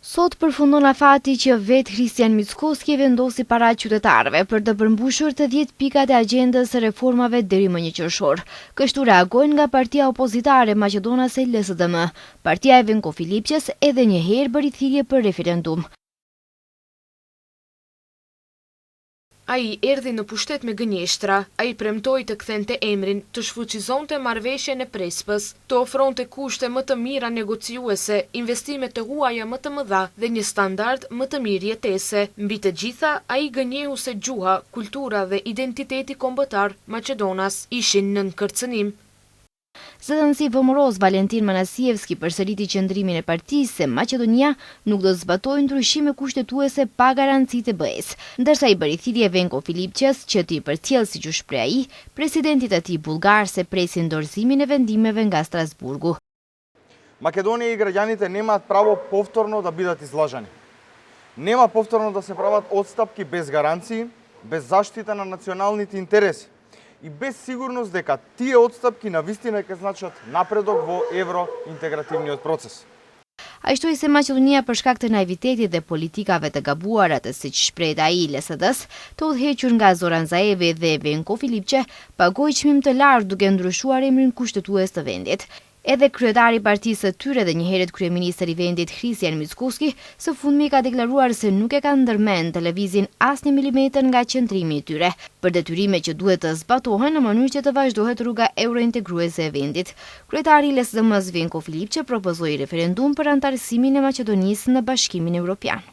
Sot përfundon afati që vetë Kristian Mickoski vendosi para qytetarëve për të përmbushur të 10 pikat e agjendës së reformave deri më 1 qershor. Kështu reagojnë nga partia opozitare maqedonase LSDM. Partia e Venko Filipçes edhe një herë bëri thirrje për referendum. Ai erdhi në pushtet me gënjeshtra, ai premtoi të kthente emrin, të shfuqizonte marrëveshjen e Prespës, të ofronte kushte më të mira negociuese, investime të huaja më të mëdha dhe një standard më të mirë jetese. Mbi të gjitha, ai gënjehu se gjuha, kultura dhe identiteti kombëtar Maqedonas ishin nën kërcënim. Zëdhënësi vëmëros Valentin Manasievski përsëriti qëndrimin e partisë se Maqedonia nuk do të zbatojë ndryshime kushtetuese pa garancitë e BE-s, ndërsa i bëri thirrje Venko Filipçes që t'i përcjell siç u shpreh ai, presidentit e tij bullgar se presin dorëzimin e vendimeve nga Strasburgu. Македонија и граѓаните немаат право повторно да бидат излажани. Нема повторно да се прават отстапки без гаранции, без заштита на националните интереси и без сигурност дека тие отстапки навистина ќе значат напредок во евроинтегративниот процес. Ai shtoi se Maqedonia për shkak të naivitetit dhe politikave të gabuara të siç shpreh ai LSD-s, të udhëhequr nga Zoran Zaevi dhe Venko Filipçe, pagoi çmim të lartë duke ndryshuar emrin kushtetues të vendit. Edhe kryetari i partisë së tyre dhe një herët kryeministër i vendit Kristian Mickoski së fundmi ka deklaruar se nuk e ka ndërmend të lëvizin asnjë milimetër nga qëndrimi i tyre, për detyrime që duhet të zbatohen në mënyrë që të vazhdohet rruga eurointegruese e vendit. Kryetari i LSDM-s Venko Filipçe propozoi referendum për antarësimin e Maqedonisë në Bashkimin Evropian.